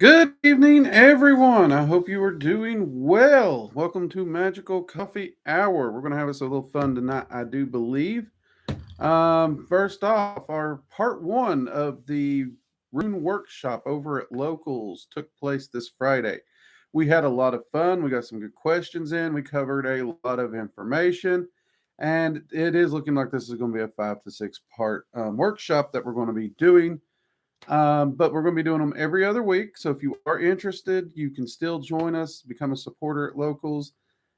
Good evening, everyone. I hope you are doing well. Welcome to Magical Coffee Hour. We're going to have us a little fun tonight, I do believe. First off, our part one of the Rune Workshop over at Locals took place this Friday. We had a lot of fun. We got some good questions in. We covered a lot of information. And it is looking like this is going to be a 5 to 6 part workshop that we're going to be doing. But we're going to be doing them every other week. So if you are interested, you can still join us, become a supporter at Locals,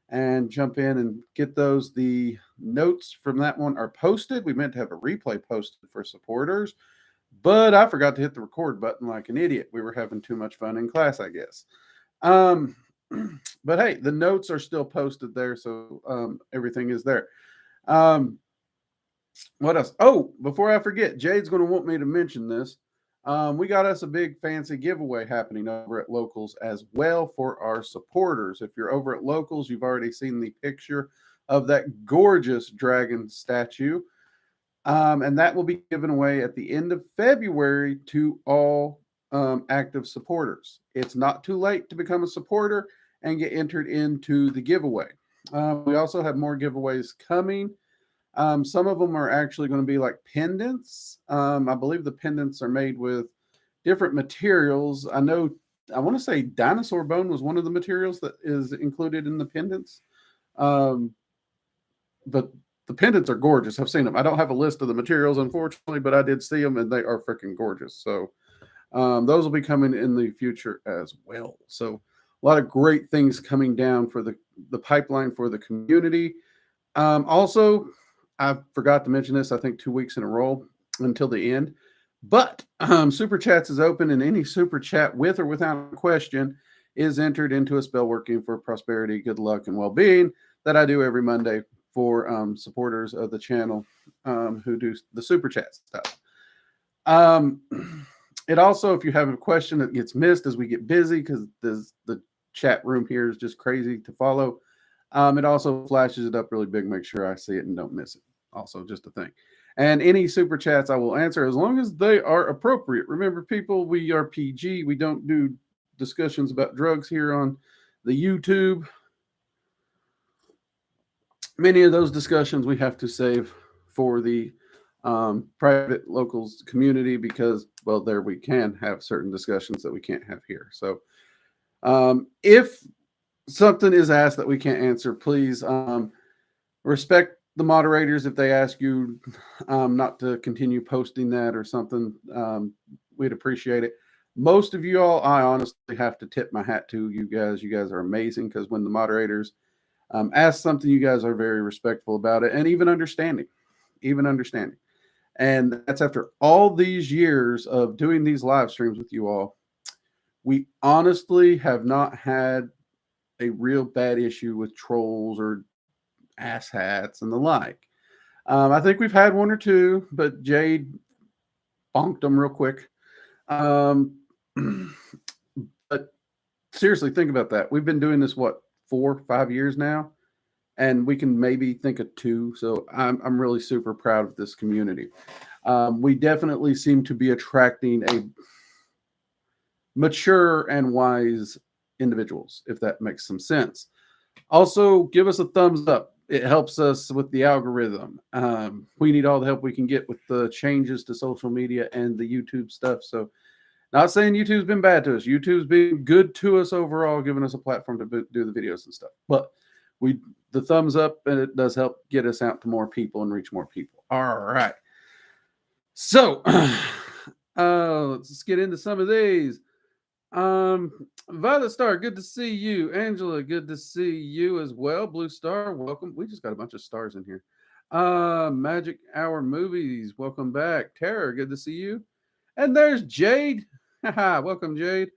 and jump in and get those. The notes from that one are posted. We meant to have a replay posted for supporters, but I forgot to hit the record button like an idiot. We were having too much fun in class, I guess. Um, but hey, the notes are still posted there, so everything is there. Um, what else? Oh, before I forget, Jade's going to want me to mention this. We got us a big fancy giveaway happening over at Locals as well for our supporters. If you're over at Locals, you've already seen the picture of that gorgeous dragon statue. And that will be given away at the end of February to all active supporters. It's not too late to become a supporter and get entered into the giveaway. We also have more giveaways coming. Some of them are actually going to be like pendants. I believe the pendants are made with different materials. I want to say dinosaur bone was one of the materials that is included in the pendants. Um, but the pendants are gorgeous. I've seen them. I don't have a list of the materials, unfortunately, but I did see them and they are freaking gorgeous. So those will be coming in the future as well. So a lot of great things coming down for the pipeline for the community. Also, I forgot to mention this, I think 2 weeks in a row until the end. But Super Chats is open, and any Super Chat with or without a question is entered into a spell working for prosperity, good luck, and well being that I do every Monday for supporters of the channel who do the Super Chat stuff. It also, if you have a question that gets missed as we get busy, because the chat room here is just crazy to follow. It also flashes it up really big. Make sure I see it and don't miss it. Also, just a thing. And any super chats I will answer as long as they are appropriate. Remember, people, we are PG. We don't do discussions about drugs here on the YouTube. Many of those discussions we have to save for the private locals community because, well, there we can have certain discussions that we can't have here. So if something is asked that we can't answer, please respect the moderators if they ask you not to continue posting that or something. We'd appreciate it. Most of you all, I honestly have to tip my hat to you guys. You guys are amazing because when the moderators ask something, you guys are very respectful about it and even understanding. And that's after all these years of doing these live streams with you all. We honestly have not had a real bad issue with trolls or asshats and the like. I think we've had one or two, but Jade bonked them real quick. But seriously, think about that. We've been doing this, what, 4 or 5 years now? And we can maybe think of two. So I'm really super proud of this community. We definitely seem to be attracting a mature and wise individuals, if that makes some sense. Also, give us a thumbs up. It helps us with the algorithm. We need all the help we can get with the changes to social media and the YouTube stuff. So, not saying YouTube's been bad to us. YouTube's been good to us overall, giving us a platform to do the videos and stuff. But the thumbs up, and it does help get us out to more people and reach more people. All right. So, let's get into some of these. Violet Star, good to see you. Angela, good to see you as well. Blue Star, welcome. We just got a bunch of stars in here. Magic Hour Movies, welcome back. Tara, good to see you. And there's Jade. Welcome, Jade.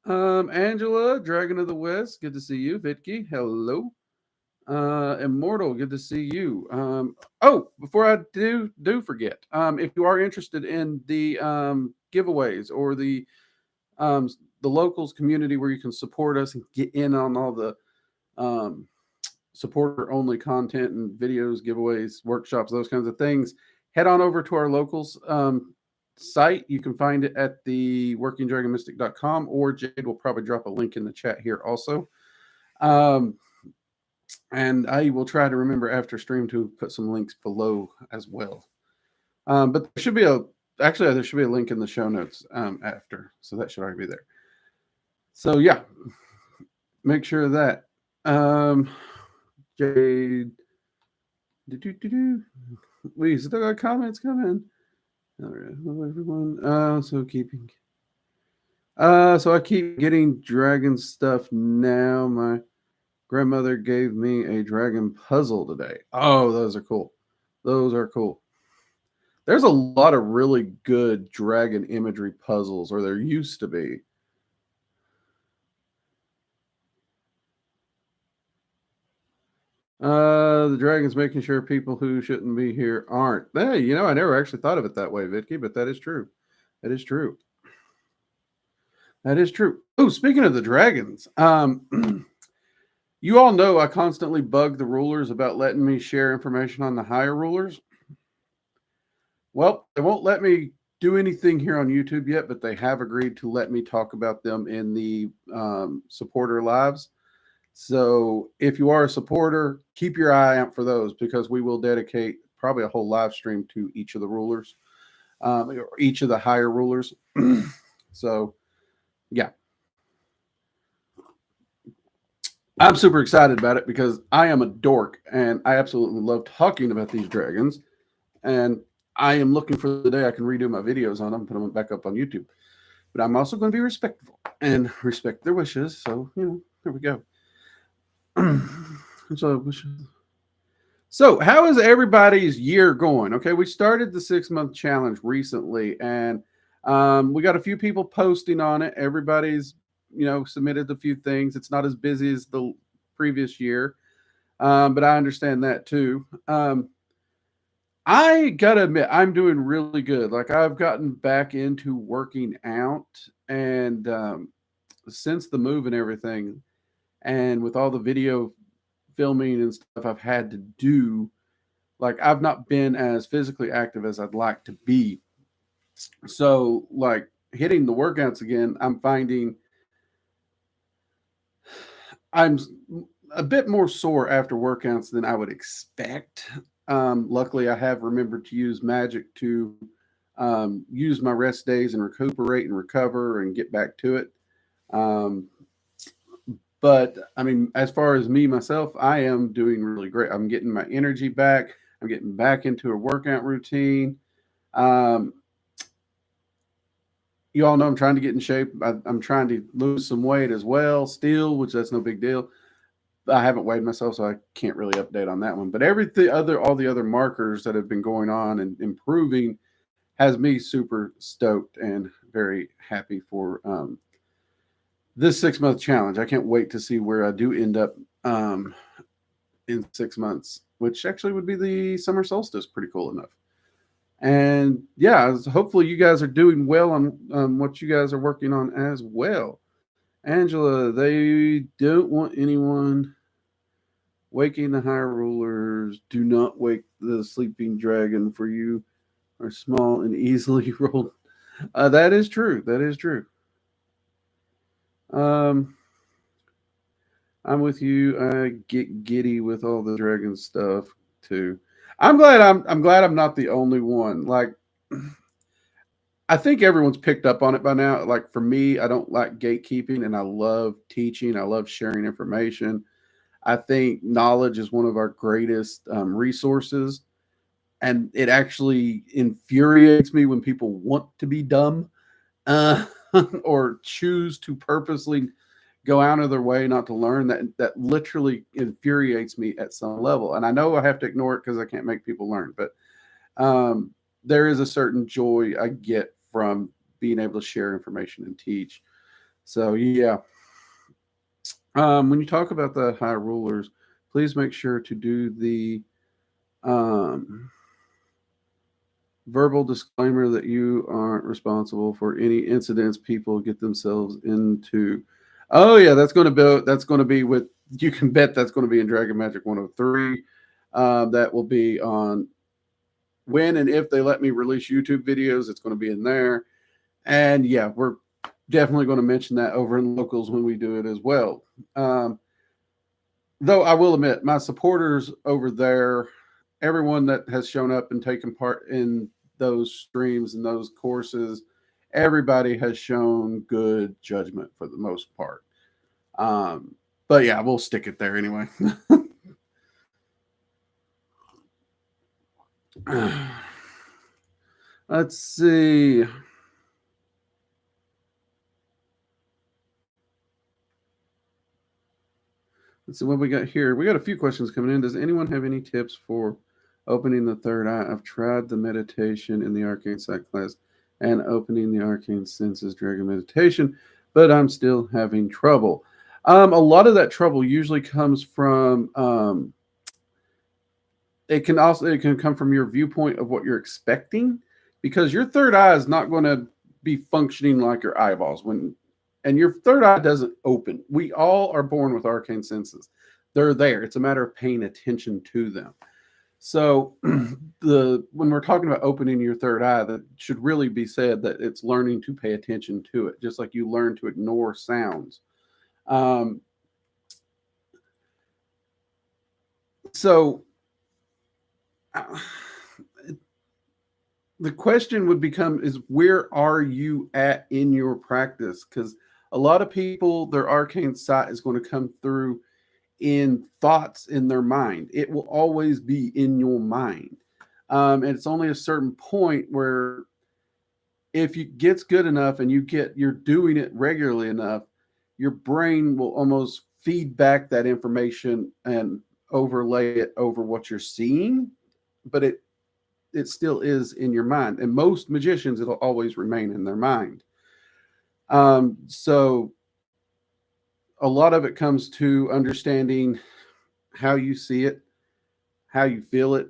Angela, Dragon of the West, good to see you. Vitki, hello. Immortal, good to see you. Before I do forget, if you are interested in the giveaways or the locals community where you can support us and get in on all the supporter only content and videos, giveaways, workshops, those kinds of things, head on over to our locals site. You can find it at the workingdragonmystic.com, or Jade will probably drop a link in the chat here also. And I will try to remember after stream to put some links below as well. But there should be there should be a link in the show notes after, so that should already be there. So yeah, make sure of that. Jade, we still got comments coming. All right, hello everyone. So I keep getting dragon stuff now. My grandmother gave me a dragon puzzle today. Oh, those are cool. Those are cool. There's a lot of really good dragon imagery puzzles, or there used to be. The dragon's making sure people who shouldn't be here aren't. Hey, you know, I never actually thought of it that way, Vitki, but that is true. That is true. That is true. Oh, speaking of the dragons, you all know I constantly bug the rulers about letting me share information on the higher rulers. Well, they won't let me do anything here on YouTube yet, but they have agreed to let me talk about them in the supporter lives. So if you are a supporter, keep your eye out for those, because we will dedicate probably a whole live stream to each of the rulers, or each of the higher rulers. So, yeah. I'm super excited about it because I am a dork and I absolutely love talking about these dragons. And I am looking for the day I can redo my videos on them, put them back up on YouTube. But I'm also going to be respectful and respect their wishes. So, you know, there we go. So how is everybody's year going? Okay, we started the 6-month challenge recently, and we got a few people posting on it. Everybody's, you know, submitted a few things. It's not as busy as the previous year, but I understand that too. I gotta admit, I'm doing really good. Like, I've gotten back into working out, and since the move and everything, and with all the video filming and stuff I've had to do, like, I've not been as physically active as I'd like to be. So, like, hitting the workouts again, I'm finding I'm a bit more sore after workouts than I would expect. Luckily, I have remembered to use Magick to use my rest days and recuperate and recover and get back to it. But I mean, as far as me myself, I am doing really great. I'm getting my energy back. I'm getting back into a workout routine. You all know I'm trying to get in shape. I'm trying to lose some weight as well still, which that's no big deal. I haven't weighed myself, so I can't really update on that one. But all the other markers that have been going on and improving has me super stoked and very happy for this 6-month challenge. I can't wait to see where I do end up in 6 months, which actually would be the summer solstice. Pretty cool enough. And yeah, hopefully you guys are doing well on what you guys are working on as well. Angela, they don't want anyone waking the higher rulers. Do not wake the sleeping dragon, for you are small and easily rolled. That is true. That is true. I'm with you. I get giddy with all the dragon stuff too. I'm glad I'm not the only one. Like, I think everyone's picked up on it by now. Like, for me, I don't like gatekeeping, and I love teaching. I love sharing information. I think knowledge is one of our greatest resources, and it actually infuriates me when people want to be dumb or choose to purposely go out of their way not to learn. That literally infuriates me at some level. And I know I have to ignore it because I can't make people learn, but there is a certain joy I get from being able to share information and teach. So yeah. When you talk about the high rulers, please make sure to do the verbal disclaimer that you aren't responsible for any incidents people get themselves into. Oh yeah, that's going to be with. You can bet that's going to be in Dragon Magic 103. That will be on when and if they let me release YouTube videos, it's going to be in there. And yeah, we're definitely going to mention that over in locals when we do it as well. Though I will admit, my supporters over there, everyone that has shown up and taken part in those streams and those courses, everybody has shown good judgment for the most part. But yeah, we'll stick it there anyway. Let's see. Let's see what we got here. We got a few questions coming in. Does anyone have any tips for opening the third eye? I've tried the meditation in the arcane sight class and opening the arcane senses dragon meditation, but I'm still having trouble. A lot of that trouble usually comes from it can come from your viewpoint of what you're expecting, because your third eye is not going to be functioning like your eyeballs and your third eye doesn't open. We all are born with arcane senses. They're there. It's a matter of paying attention to them. So when we're talking about opening your third eye, that should really be said that it's learning to pay attention to it, just like you learn to ignore sounds. So the question would become is, where are you at in your practice? Because a lot of people, their arcane sight is going to come through in thoughts in their mind. It will always be in your mind. And it's only a certain point where if it gets good enough and you're doing it regularly enough, your brain will almost feed back that information and overlay it over what you're seeing, but it still is in your mind. And most magicians, it'll always remain in their mind. So a lot of it comes to understanding how you see it, how you feel it,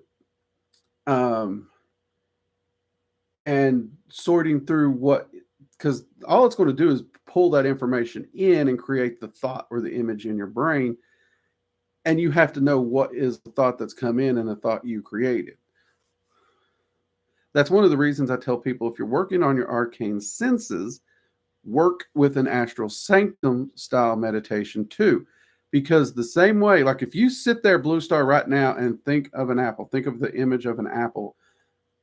and sorting through because all it's going to do is pull that information in and create the thought or the image in your brain. And you have to know what is the thought that's come in and the thought you created. That's one of the reasons I tell people, if you're working on your arcane senses, work with an astral sanctum style meditation too. Because the same way, like if you sit there, Blue Star, right now and think of an apple, think of the image of an apple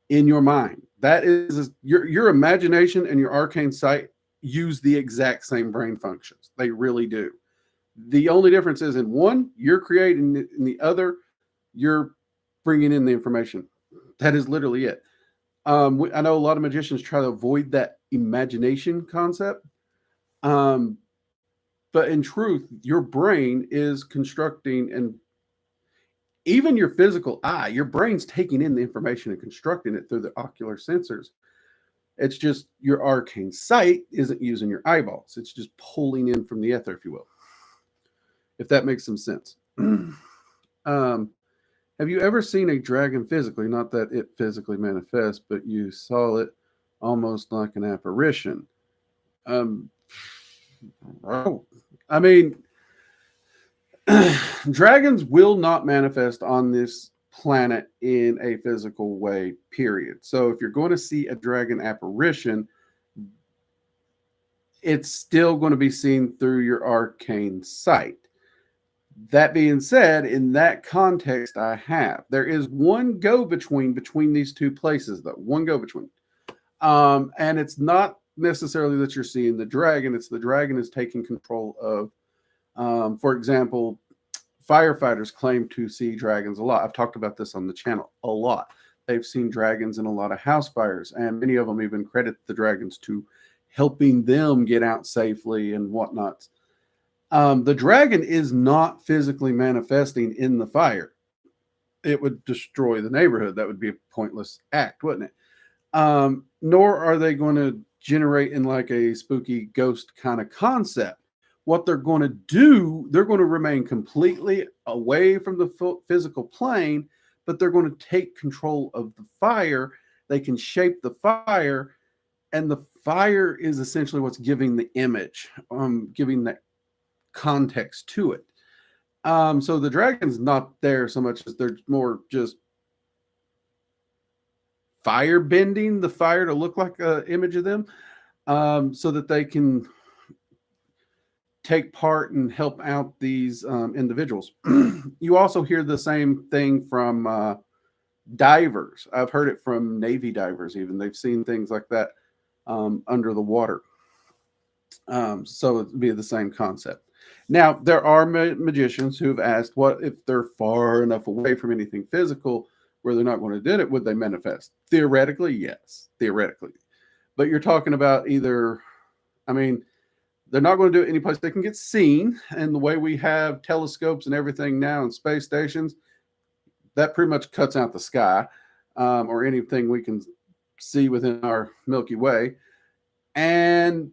in your mind. That is your imagination and your arcane sight use the exact same brain functions. They really do. The only difference is, in one, you're creating, in the other, you're bringing in the information. That is literally it. I know a lot of magicians try to avoid that imagination concept. But in truth, your brain is constructing, and even your physical eye, your brain's taking in the information and constructing it through the ocular sensors. It's just your arcane sight isn't using your eyeballs. It's just pulling in from the ether, if you will. If that makes some sense. Have you ever seen a dragon physically? Not that it physically manifests, but you saw it almost like an apparition. I mean, dragons will not manifest on this planet in a physical way, period. So if you're going to see a dragon apparition, it's still going to be seen through your arcane sight. That being said, in that context, there is one go-between between these two places, though. One go-between. And it's not necessarily that you're seeing the dragon. It's the dragon is taking control of, for example, firefighters claim to see dragons a lot. I've talked about this on the channel a lot. They've seen dragons in a lot of house fires, and many of them even credit the dragons to helping them get out safely and whatnot. The dragon is not physically manifesting in the fire. It would destroy the neighborhood. That would be a pointless act, wouldn't it? Nor are they going to generate in like a spooky ghost kind of concept. What they're going to do, they're going to remain completely away from the physical plane, but they're going to take control of the fire. They can shape the fire, and the fire is essentially what's giving the image, giving that context to it. So the dragon's not there so much as they're more just fire bending the fire to look like an image of them, so that they can take part and help out these individuals. You also hear the same thing from divers. I've heard it from Navy divers, even. They've seen things like that under the water. So it'd be the same concept. Now, there are magicians who have asked, what if they're far enough away from anything physical where they're not going to do it? Would they manifest? Theoretically, yes. Theoretically. But you're talking about either, I mean, they're not going to do it any place they can get seen. And the way we have telescopes and everything now and space stations, that pretty much cuts out the sky or anything we can see within our Milky Way. And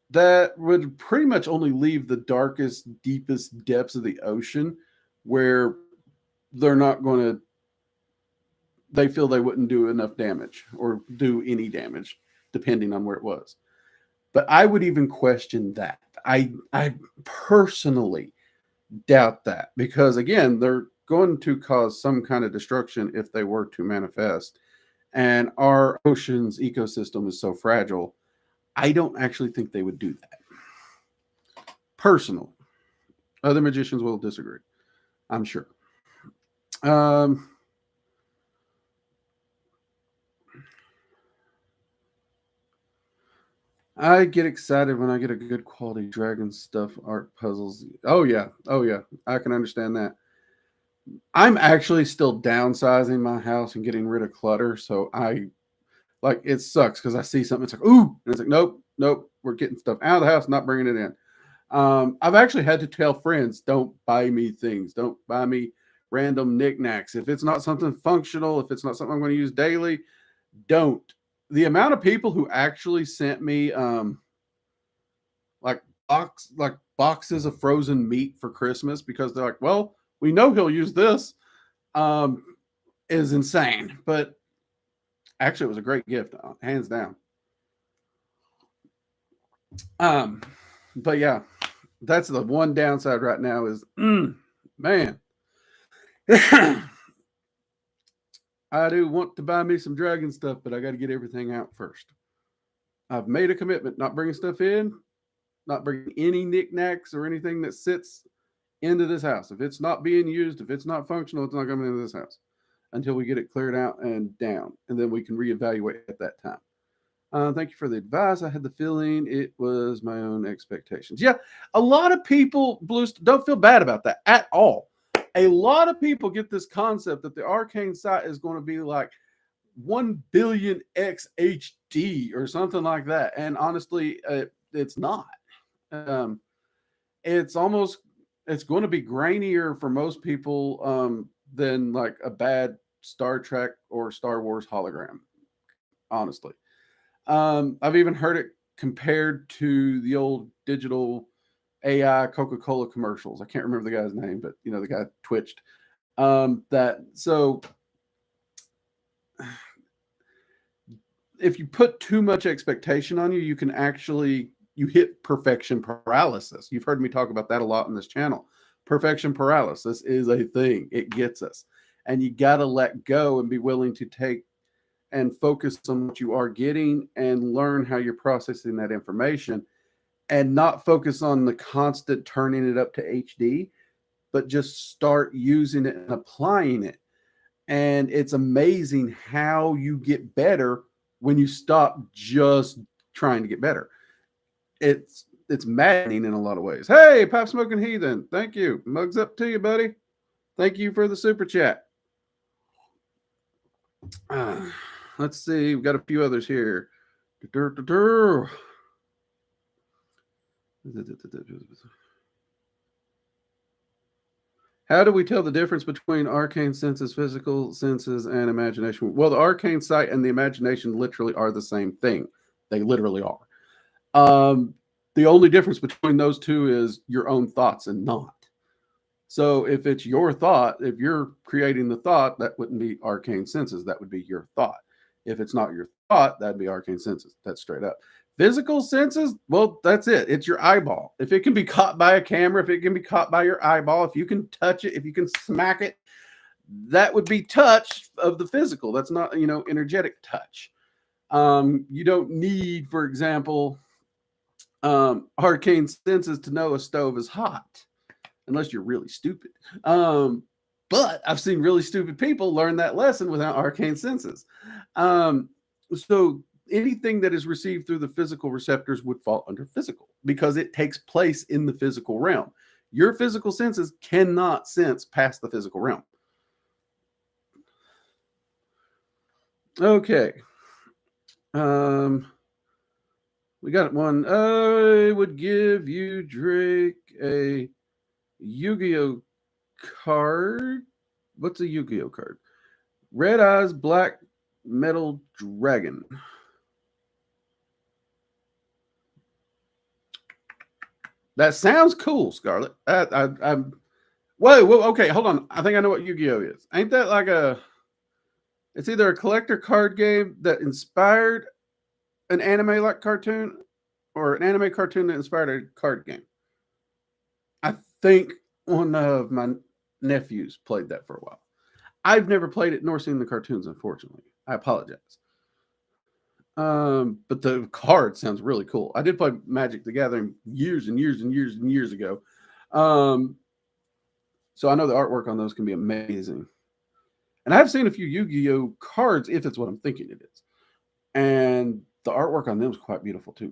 that would pretty much only leave the darkest, deepest depths of the ocean where they're not going to, they feel they wouldn't do enough damage or do any damage, depending on where it was. But I would even question that. I personally doubt that, because again, they're going to cause some kind of destruction if they were to manifest. And our ocean's ecosystem is so fragile, I don't actually think they would do that. Personally. Other magicians will disagree, I'm sure. I get excited when I get a good quality dragon stuff art puzzles. Oh yeah. I can understand that. I'm actually still downsizing my house and getting rid of clutter. So it sucks because I see something, it's like, ooh, and it's like, nope, we're getting stuff out of the house, not bringing it in. I've actually had to tell friends, don't buy me things. Don't buy me random knickknacks. If it's not something functional, if it's not something I'm going to use daily, don't. The amount of people who actually sent me boxes of frozen meat for Christmas because they're like, well, we know he'll use this, is insane. But actually, it was a great gift, hands down. But yeah, that's the one downside right now is, man. I do want to buy me some dragon stuff, but I got to get everything out first. I've made a commitment, not bringing stuff in, not bringing any knickknacks or anything that sits into this house. If it's not being used, if it's not functional, it's not coming into this house until we get it cleared out and down, and then we can reevaluate at that time. Thank you for the advice. I had the feeling it was my own expectations. Yeah, a lot of people, Blues, don't feel bad about that at all. A lot of people get this concept that the arcane site is going to be like 1 billion X HD or something like that. And honestly, it's not. It's going to be grainier for most people than like a bad Star Trek or Star Wars hologram, honestly. I've even heard it compared to the old digital AI Coca-Cola commercials. I can't remember the guy's name, but the guy twitched. So if you put too much expectation on you can you hit perfection paralysis. You've heard me talk about that a lot on this channel. Perfection paralysis is a thing. It gets us. And you got to let go and be willing to take and focus on what you are getting and learn how you're processing that information, and not focus on the constant turning it up to HD, but just start using it and applying it. And it's amazing how you get better when you stop just trying to get better. It's maddening in a lot of ways. Hey, Pop Smoking Heathen, thank you. Mugs up to you, buddy. Thank you for the super chat. Let's see. We've got a few others here. How do we tell the difference between arcane senses, physical senses, and imagination? Well, the arcane sight and the imagination literally are the same thing. They literally are. The only difference between those two is your own thoughts and not. So if it's your thought, if you're creating the thought, that wouldn't be arcane senses. That would be your thought. If it's not your thought, that'd be arcane senses. That's straight up. Physical senses, well, that's it. It's your eyeball. If it can be caught by a camera, if it can be caught by your eyeball, if you can touch it, if you can smack it, that would be touch of the physical. That's not, energetic touch. You don't need, for example, arcane senses to know a stove is hot, unless you're really stupid. But I've seen really stupid people learn that lesson without arcane senses. So anything that is received through the physical receptors would fall under physical because it takes place in the physical realm. Your physical senses cannot sense past the physical realm. Okay. We got one. I would give you, Drake, a Yu-Gi-Oh card. What's a Yu-Gi-Oh card? Red Eyes Black Metal Dragon. That sounds cool, Scarlett. I'm. Whoa, okay, hold on. I think I know what Yu-Gi-Oh is. Ain't that like a? It's either a collector card game that inspired an anime-like cartoon, or an anime cartoon that inspired a card game. I think one of my nephews played that for a while. I've never played it nor seen the cartoons, unfortunately. I apologize. But the card sounds really cool. I did play Magic the Gathering years and years and years and years ago. So I know the artwork on those can be amazing. And I've seen a few Yu-Gi-Oh cards, if it's what I'm thinking it is. And the artwork on them is quite beautiful too.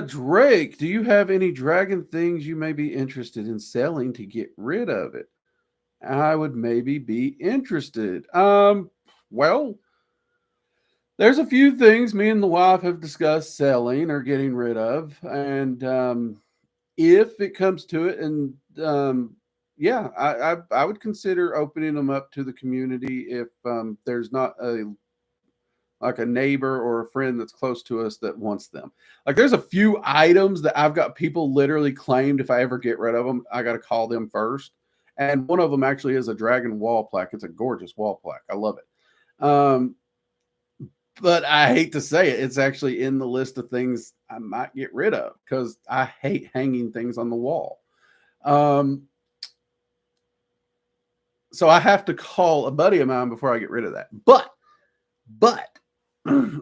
Drake, do you have any dragon things you may be interested in selling to get rid of it? I would maybe be interested. Well, there's a few things me and the wife have discussed selling or getting rid of, and if it comes to it, and yeah, I would consider opening them up to the community if there's not a neighbor or a friend that's close to us that wants them. Like there's a few items that I've got people literally claimed if I ever get rid of them, I got to call them first. And one of them actually is a dragon wall plaque. It's a gorgeous wall plaque. I love it. But I hate to say it, it's actually in the list of things I might get rid of because I hate hanging things on the wall. So I have to call a buddy of mine before I get rid of that. But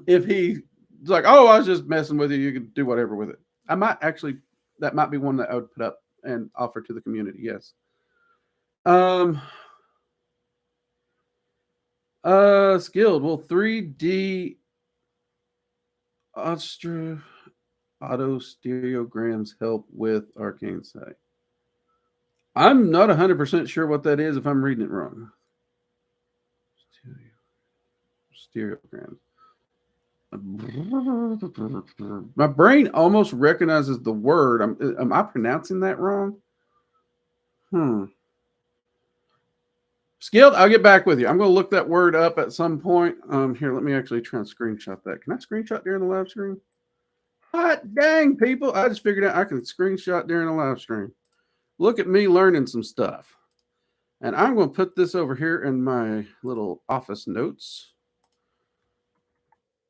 if he's like, oh, I was just messing with you, you can do whatever with it. I might actually, that might be one that I would put up and offer to the community. Yes. Skilled. Will 3D auto stereograms help with arcane sight? I'm not 100% sure what that is if I'm reading it wrong. Stereograms. My brain almost recognizes the word. Am I pronouncing that wrong? Skilled, I'll get back with you. I'm going to look that word up at some point. Here, let me actually try and screenshot that. Can I screenshot during the live stream? Hot dang, people. I just figured out I can screenshot during the live stream. Look at me learning some stuff. And I'm going to put this over here in my little office notes.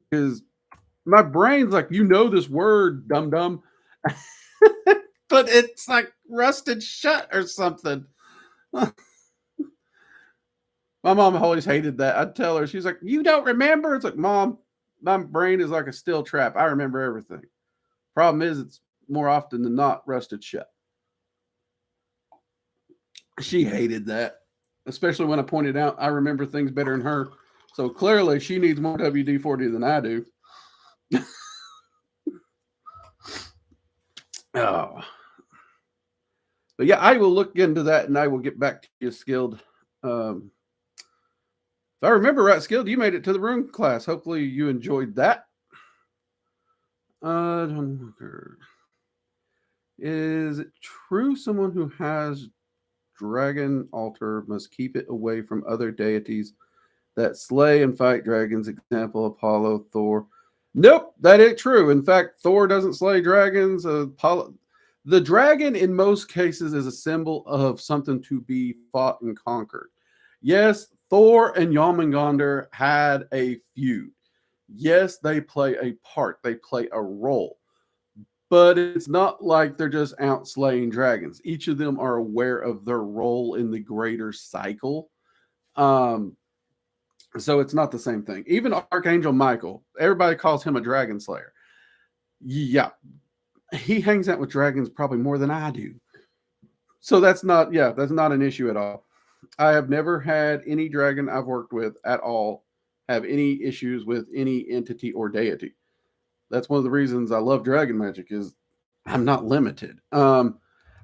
Because my brain's like, you know this word, dum-dum. But it's like rusted shut or something. My mom always hated that. I'd tell her, she's like, you don't remember? It's like, Mom, my brain is like a steel trap. I remember everything. Problem is, it's more often than not rusted shut. She hated that, especially when I pointed out I remember things better than her. So clearly she needs more WD-40 than I do. Oh. But yeah, I will look into that and I will get back to you, Skilled. If I remember right, Skilled, you made it to the room class. Hopefully you enjoyed that. Is it true someone who has dragon altar must keep it away from other deities that slay and fight dragons? Example, Apollo, Thor. Nope, that ain't true. In fact, Thor doesn't slay dragons. Apollo, the dragon in most cases is a symbol of something to be fought and conquered. Yes, Thor and Jormungandr had a feud. Yes, they play a part. They play a role. but it's not like they're just out slaying dragons. Each of them are aware of their role in the greater cycle. Um, so it's not the same thing. Even Archangel Michael, everybody calls him a dragon slayer. Yeah, he hangs out with dragons probably more than I do. So that's not an issue at all. I have never had any dragon I've worked with at all have any issues with any entity or deity. That's one of the reasons I love dragon magic is I'm not limited. I've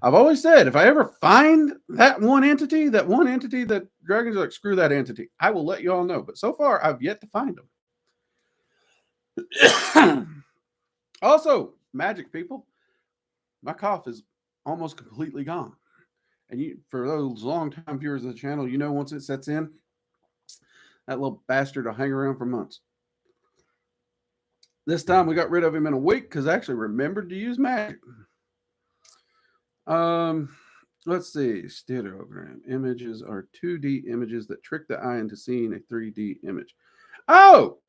always said if I ever find that one entity that dragons are like, screw that entity, I will let you all know. But so far, I've yet to find them. Also, magic people, my cough is almost completely gone. And for those long-time viewers of the channel, you know once it sets in, that little bastard will hang around for months. This time we got rid of him in a week because I actually remembered to use magic. Let's see. Stereogram images are 2D images that trick the eye into seeing a 3D image. Oh,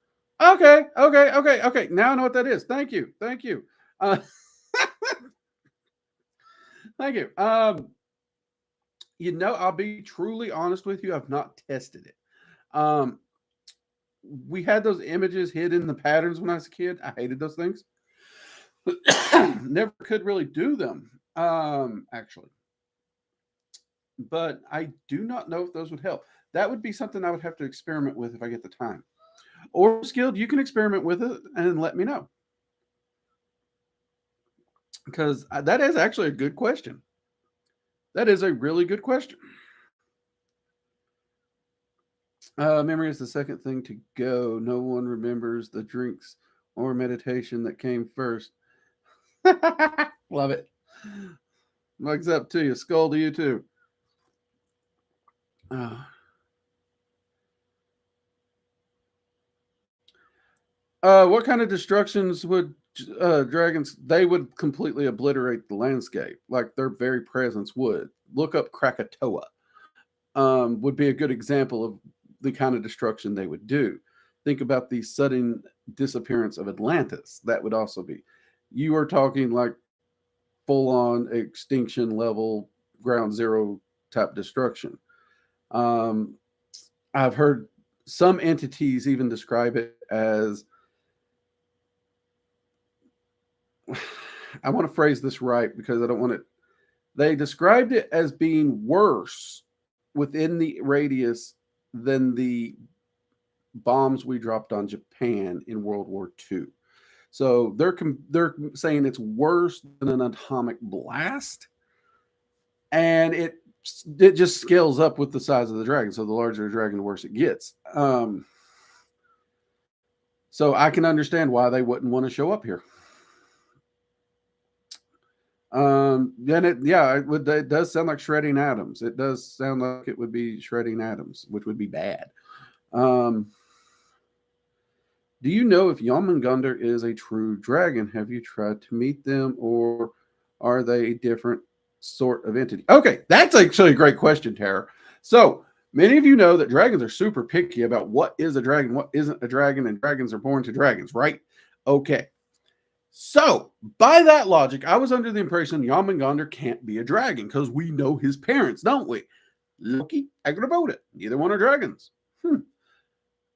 okay. Now I know what that is. Thank you. Thank you. I'll be truly honest with you. I've not tested it. We had those images hid in the patterns when I was a kid. I hated those things. Never could really do them, actually. But I do not know if those would help. That would be something I would have to experiment with if I get the time. Or Skilled, you can experiment with it and let me know. Because that is actually a good question. That is a really good question. Memory is the second thing to go. No one remembers the drinks or meditation that came first. Love it. Mugs up to you. Skull to you too. What kind of destructions would dragons? They would completely obliterate the landscape, like their very presence would. Look up Krakatoa. Would be a good example of the kind of destruction they would do. Think about the sudden disappearance of Atlantis. That would also be. You are talking like full-on extinction level, ground zero type destruction. I've heard some entities even describe it as, I want to phrase this right because I don't want it. They described it as being worse within the radius than the bombs we dropped on Japan in World War II. So they're saying it's worse than an atomic blast, and it just scales up with the size of the dragon. So the larger the dragon, the worse it gets. So I can understand why they wouldn't want to show up here. Then it does sound like shredding atoms. It does sound like it would be shredding atoms, which would be bad. Do you know if Jormungandr is a true dragon? Have you tried to meet them, or are they a different sort of entity? Okay, that's actually a great question, Tara. So many of you know that dragons are super picky about what is a dragon, what isn't a dragon, and dragons are born to dragons, right? Okay. So, by that logic, I was under the impression Jormungandr can't be a dragon because we know his parents, don't we? Loki, Agrabota, neither one are dragons.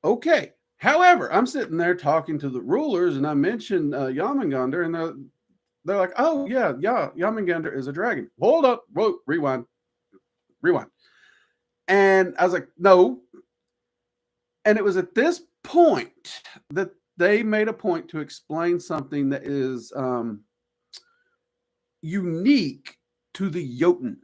Okay. However, I'm sitting there talking to the rulers, and I mentioned Jormungandr, and they're like, "Oh yeah, Jormungandr is a dragon." Hold up, whoa, rewind. And I was like, "No." And it was at this point that they made a point to explain something that is unique to the Jotun.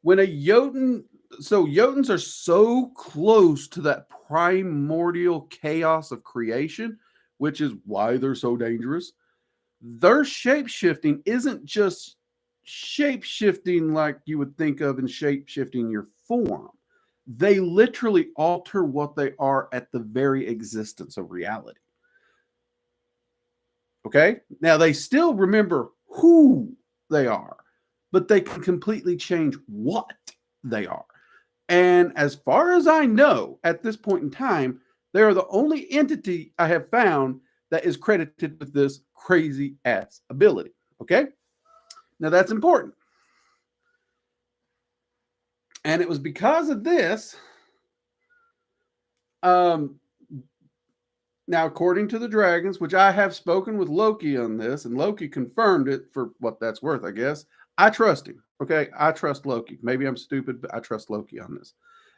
When a Jotun, so Jotuns are so close to that primordial chaos of creation, which is why they're so dangerous. Their shape-shifting isn't just shape-shifting like you would think of in shape-shifting your form. They literally alter what they are at the very existence of reality. Okay? Now, they still remember who they are, but they can completely change what they are. And as far as I know, at this point in time, they are the only entity I have found that is credited with this crazy ass ability. Okay? Now that's important. And it was because of this. Now, according to the dragons, which I have spoken with Loki on this, and Loki confirmed it for what that's worth, I guess. I trust him. Okay, I trust Loki. Maybe I'm stupid, but I trust Loki on this.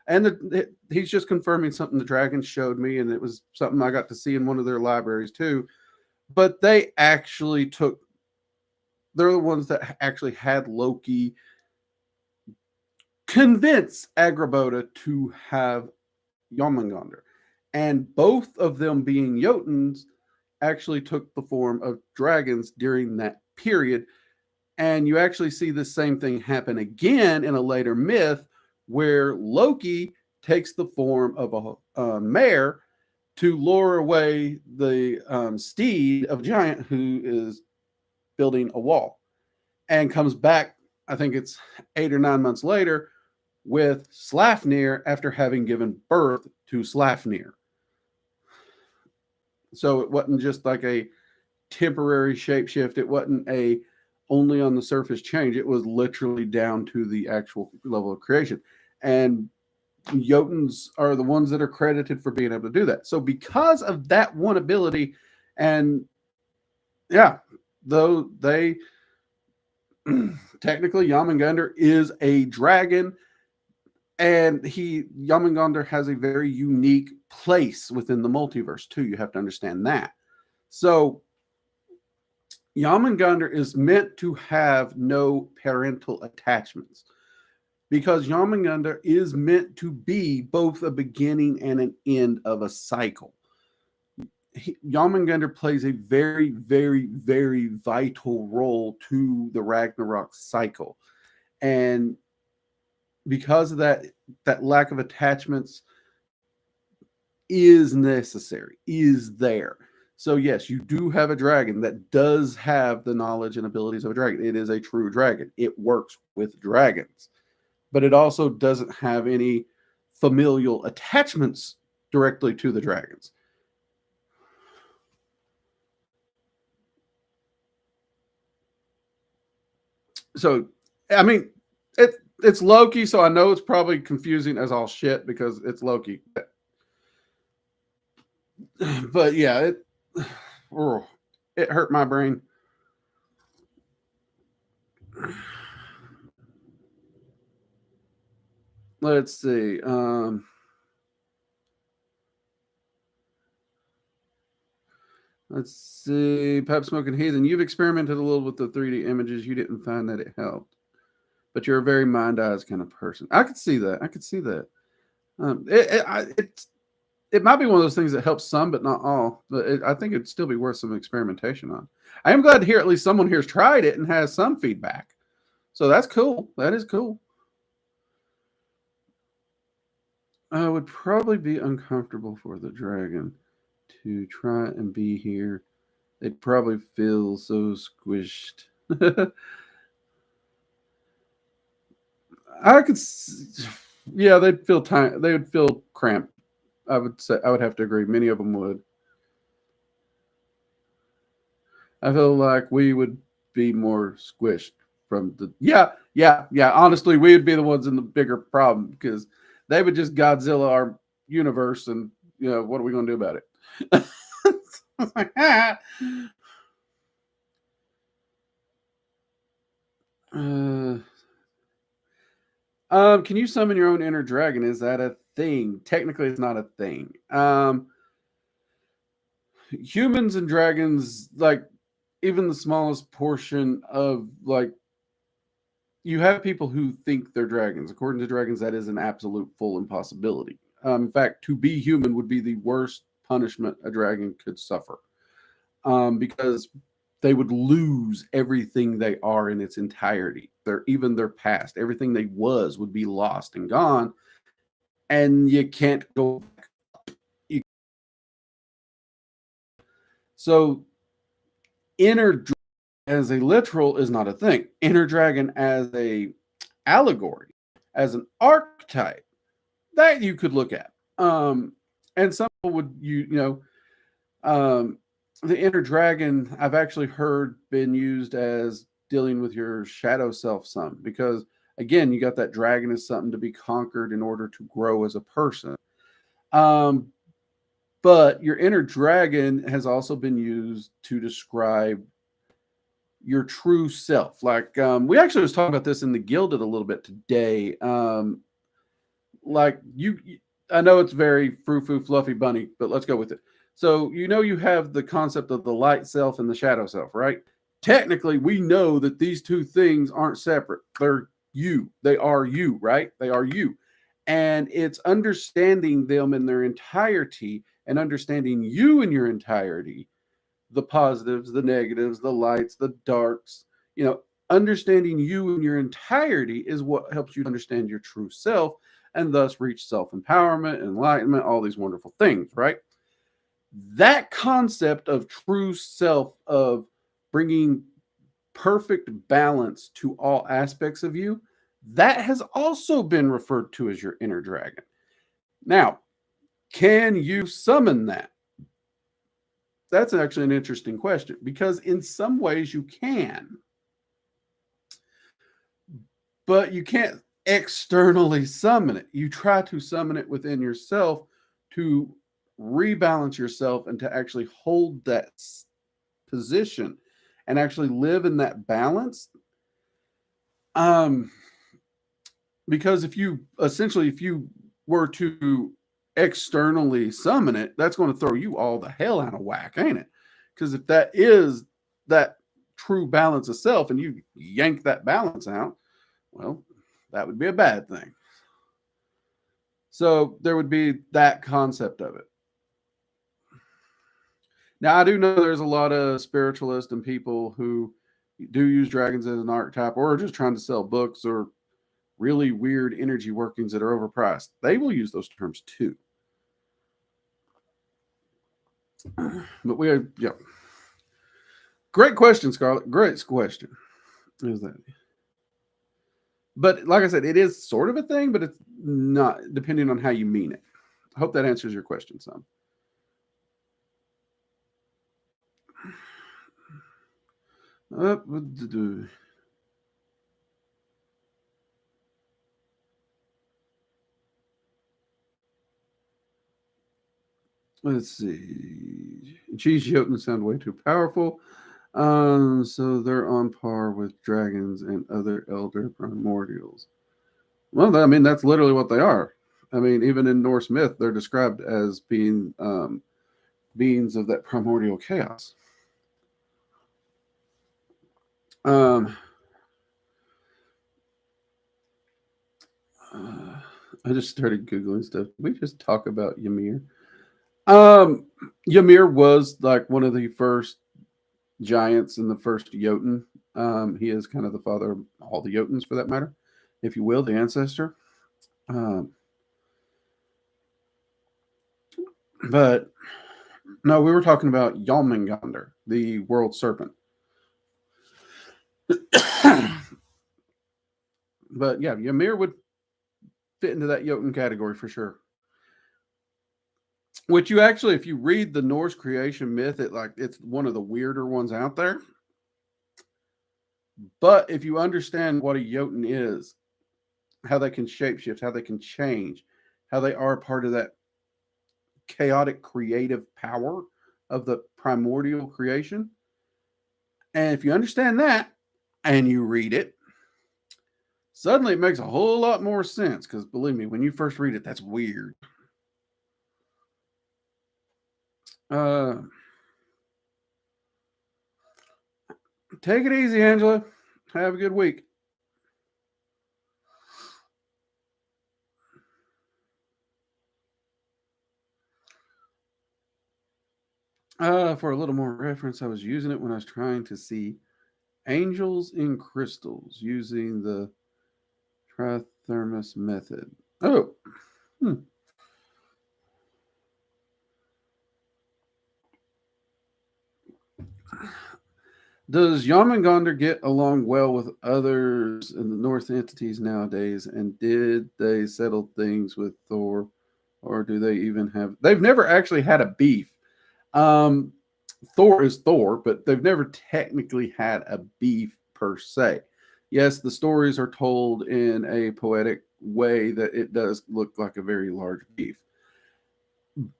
And he's just confirming something the dragons showed me, and it was something I got to see in one of their libraries too. But they actually took, they're the ones that actually had Loki convince Agrabota to have Jormungandr. And both of them being Jotuns actually took the form of dragons during that period. And you actually see the same thing happen again in a later myth where Loki takes the form of a mare to lure away the steed of Giant who is building a wall, and comes back, I think it's 8 or 9 months later, with Slafnir after having given birth to Slafnir. So it wasn't just like a temporary shapeshift. It wasn't a only on the surface change. It was literally down to the actual level of creation. And Jotuns are the ones that are credited for being able to do that. So because of that one ability, and yeah, though they technically Jormungandr is a dragon, and Jormungandr has a very unique place within the multiverse too. You have to understand that. So Jormungandr is meant to have no parental attachments, because Jormungandr is meant to be both a beginning and an end of a cycle. Jormungandr plays a very, very, very vital role to the Ragnarok cycle. And because of that lack of attachments is necessary, is there. So yes, you do have a dragon that does have the knowledge and abilities of a dragon. It is a true dragon. It works with dragons. But it also doesn't have any familial attachments directly to the dragons. So, I mean, it's Loki, so I know it's probably confusing as all shit because it's Loki. But yeah, it hurt my brain. Let's see. Let's see. Pep Smoking Heathen, you've experimented a little with the 3D images. You didn't find that it helped, but you're a very mind eyes kind of person. I could see that. I could see that. It might be one of those things that helps some, but not all. But I think it'd still be worth some experimentation on. I am glad to hear at least someone here has tried it and has some feedback. So that's cool. That is cool. I would probably be uncomfortable for the dragon to try and be here. They'd probably feel so squished. I could, yeah, they'd feel tiny. They would feel cramped. I would say I would have to agree. Many of them would. I feel like we would be more squished from the. Yeah. Honestly, we would be the ones in the bigger problem because they would just Godzilla our universe, and what are we going to do about it? Can you summon your own inner dragon? Is that a thing? Technically, it's not a thing. Humans and dragons, like even the smallest portion of like, you have people who think they're dragons. According to dragons, that is an absolute full impossibility. In fact, to be human would be the worst punishment a dragon could suffer, because they would lose everything they are in its entirety. Even their past, everything they was would be lost and gone, and you can't go back. So inner dragon as a literal is not a thing. Inner dragon as a allegory, as an archetype, that you could look at. And some people would the inner dragon, I've actually heard been used as dealing with your shadow self some, because again, you got that dragon as something to be conquered in order to grow as a person. Um, but your inner dragon has also been used to describe your true self. Like we actually was talking about this in the Gilded a little bit today. Like I know it's very frou frou fluffy bunny, but let's go with it. So you have the concept of the light self and the shadow self, right? Technically, we know that these two things aren't separate. They're you. They are you, right? They are you. And it's understanding them in their entirety and understanding you in your entirety, the positives, the negatives, the lights, the darks, understanding you in your entirety is what helps you understand your true self and thus reach self empowerment, enlightenment, all these wonderful things, right? That concept of true self, of bringing perfect balance to all aspects of you, that has also been referred to as your inner dragon. Now, can you summon that? That's actually an interesting question, because in some ways you can, but you can't externally summon it. You try to summon it within yourself to rebalance yourself and to actually hold that position and actually live in that balance. Um, because if you were to externally summon it, that's going to throw you all the hell out of whack, ain't it? Because if that is that true balance of self and you yank that balance out, well, that would be a bad thing. So there would be that concept of it. Now, I do know there's a lot of spiritualists and people who do use dragons as an archetype, or are just trying to sell books, or really weird energy workings that are overpriced. They will use those terms too. But yeah. Great question, Scarlett. Great question. Is that? But like I said, it is sort of a thing, but it's not, depending on how you mean it. I hope that answers your question, son. Let's see. Cheese Jotun sound way too powerful. So they're on par with dragons and other elder primordials. Well, I mean, that's literally what they are. I mean, even in Norse myth, they're described as being beings of that primordial chaos. I just started Googling stuff. Did we just talk about Ymir? Ymir was like one of the first giants and the first Jotun. He is kind of the father of all the Jotuns, for that matter, if you will, the ancestor. But no, we were talking about Jormungandr, the world serpent. But yeah, Ymir would fit into that Jotun category for sure. Which you actually, if you read the Norse creation myth, it's one of the weirder ones out there. But if you understand what a Jotun is, how they can shapeshift, how they can change, how they are part of that chaotic creative power of the primordial creation, and if you understand that and you read it, suddenly it makes a whole lot more sense. Because believe me, when you first read it, that's weird. Take it easy, Angela. Have a good week. For a little more reference, I was using it when I was trying to see angels in crystals using the trithermos method. Oh, Does Jormungandr get along well with others in the Norse entities nowadays? And did they settle things with Thor, or do they even have? They've never actually had a beef. Thor is Thor, but they've never technically had a beef per se. Yes, the stories are told in a poetic way that it does look like a very large beef,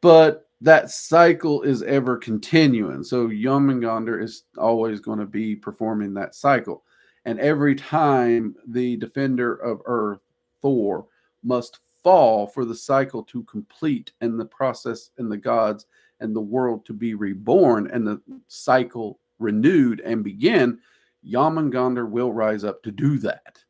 but that cycle is ever continuing. So Yomengander is always going to be performing that cycle. And every time the defender of Earth, Thor, must fall for the cycle to complete and the process and the gods and the world to be reborn and the cycle renewed and begin, Yomengander will rise up to do that.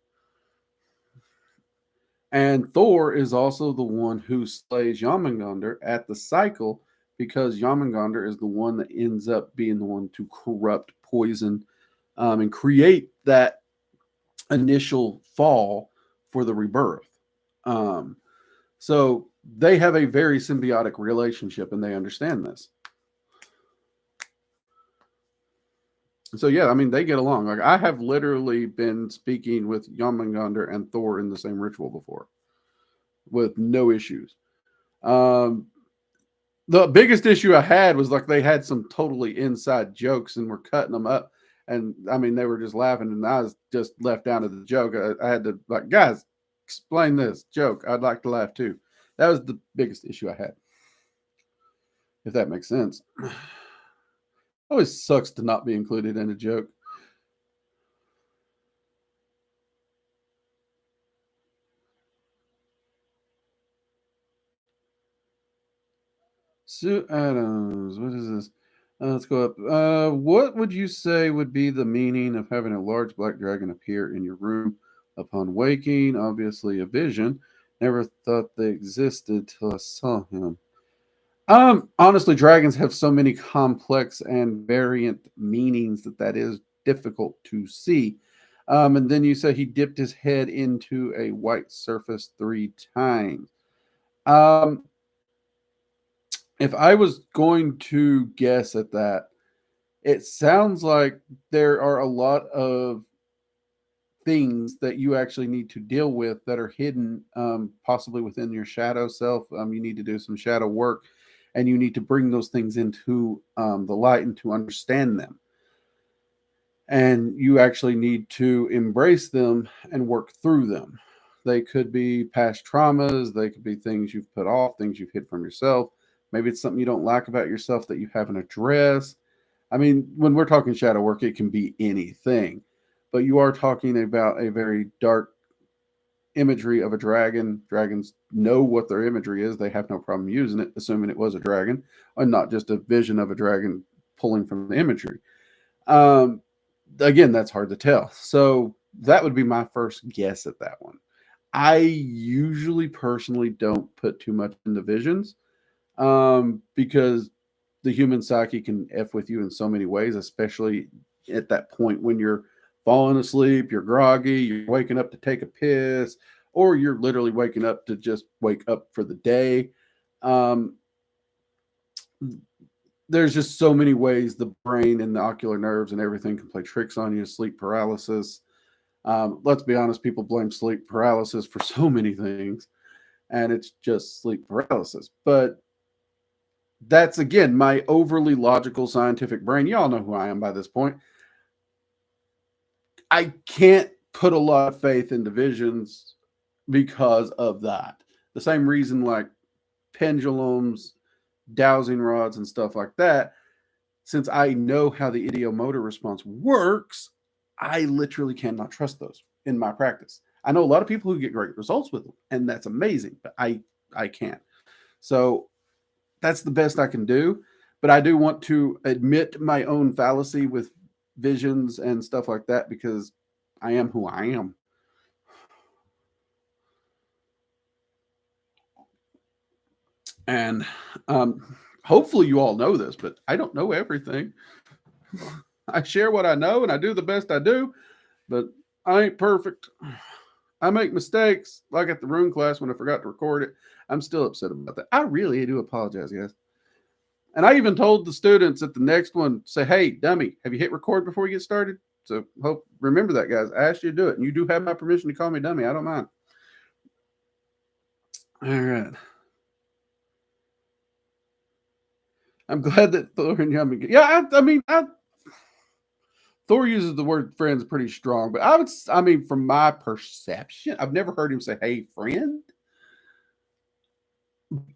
And Thor is also the one who slays Jormungandr at the cycle because Jormungandr is the one that ends up being the one to corrupt, poison, and create that initial fall for the rebirth. Um, so they have a very symbiotic relationship and they understand this. So yeah, I mean they get along. Like I have literally been speaking with Jormungandr and Thor in the same ritual before, with no issues. Um, the biggest issue I had was like they had some totally inside jokes and were cutting them up, and I mean they were just laughing, and I was just left down to the joke. I had to like, guys, explain this joke. I'd like to laugh too. That was the biggest issue I had, if that makes sense. Always sucks to not be included in a joke. Sue Adams, what is this? Let's go up. What would you say would be the meaning of having a large black dragon appear in your room upon waking? Obviously, a vision. Never thought they existed till I saw him. Honestly, dragons have so many complex and variant meanings that is difficult to see. And then you say he dipped his head into a white surface 3 times. Um, if I was going to guess at that, it sounds like there are a lot of things that you actually need to deal with that are hidden, possibly within your shadow self. You need to do some shadow work and you need to bring those things into the light and to understand them. And you actually need to embrace them and work through them. They could be past traumas, they could be things you've put off, things you've hid from yourself. Maybe it's something you don't like about yourself that you haven't addressed. I mean, when we're talking shadow work, it can be anything, but you are talking about a very dark imagery of a dragon. Dragons know what their imagery is. They have no problem using it, assuming it was a dragon and not just a vision of a dragon pulling from the imagery. Um, Again, that's hard to tell. So that would be my first guess at that one. I usually personally don't put too much into visions because the human psyche can F with you in so many ways, especially at that point when you're falling asleep, you're groggy, you're waking up to take a piss, or you're literally waking up to just wake up for the day. Um, there's just so many ways the brain and the ocular nerves and everything can play tricks on you. Sleep paralysis. Let's be honest, people blame sleep paralysis for so many things, and it's just sleep paralysis. But that's again my overly logical scientific brain. Y'all know who I am by this point. I can't put a lot of faith in divisions because of that. The same reason like pendulums, dowsing rods, and stuff like that. Since I know how the ideomotor response works, I literally cannot trust those in my practice. I know a lot of people who get great results with them, and that's amazing, but I can't. So that's the best I can do. But I do want to admit my own fallacy with visions and stuff like that because I am who I am. And hopefully you all know this, but I don't know everything. I share what I know and I do the best I do, but I ain't perfect. I make mistakes, like at the rune class when I forgot to record it. I'm still upset about that. I really do apologize, guys. And I even told the students at the next one, say, hey, dummy, have you hit record before we get started? So hope remember that, guys. I asked you to do it, and you do have my permission to call me dummy. I don't mind. All right. I'm glad that Thor and Yummy. Yeah, I mean, Thor uses the word friends pretty strong, but I mean, from my perception, I've never heard him say, "Hey, friend."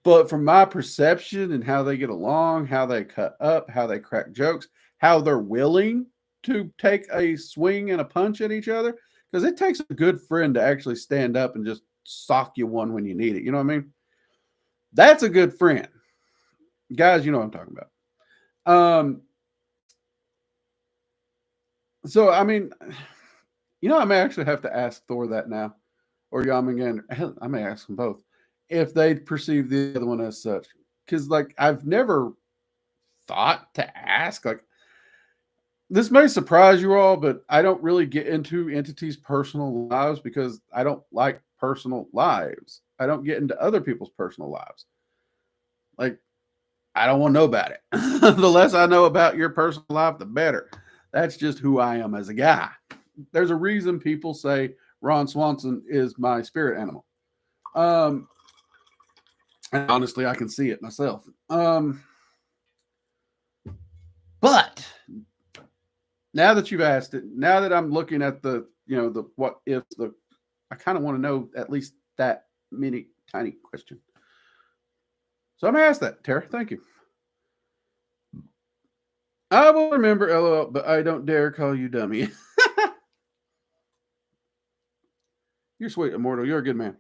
But from my perception and how they get along, how they cut up, how they crack jokes, how they're willing to take a swing and a punch at each other, because it takes a good friend to actually stand up and just sock you one when you need it. You know what I mean? That's a good friend. Guys, you know what I'm talking about. So, I mean, I may actually have to ask Thor that now, or Yamagan. Hell, I may ask them both if they perceive the other one as such. Because, like, I've never thought to ask. Like, this may surprise you all, but I don't really get into entities' personal lives because I don't like personal lives. I don't get into other people's personal lives. Like, I don't want to know about it. The less I know about your personal life, the better. That's just who I am as a guy. There's a reason people say Ron Swanson is my spirit animal. And honestly, I can see it myself. But now that you've asked it, now that I'm looking at the what if I kind of want to know at least that mini tiny question. So I'm gonna ask that, Tara. Thank you. I will remember, LOL, but I don't dare call you dummy. You're sweet, Immortal. You're a good man.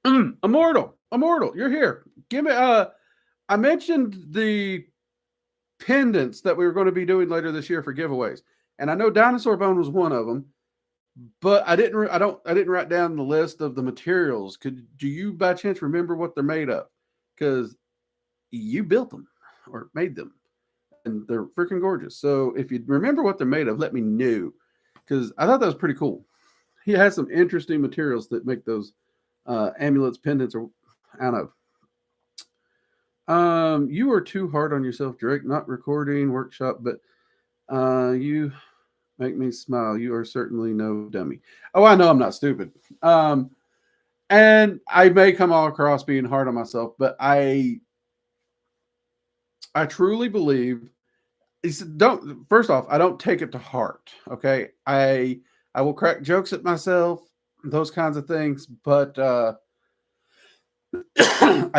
Immortal, you're here. Give me. I mentioned the pendants that we were going to be doing later this year for giveaways, and I know Dinosaur Bone was one of them. But I didn't write down the list of the materials. Do you by chance remember what they're made of? Because you built them or made them, and they're freaking gorgeous. So if you remember what they're made of, let me know, because I thought that was pretty cool. He has some interesting materials that make those amulets, pendants, or out of. You are too hard on yourself, Drake. Not recording workshop, but you make me smile. You are certainly no dummy. Oh, I know I'm not stupid. And I may come all across being hard on myself, but I truly believe first off, I don't take it to heart. Okay. I will crack jokes at myself, those kinds of things, but I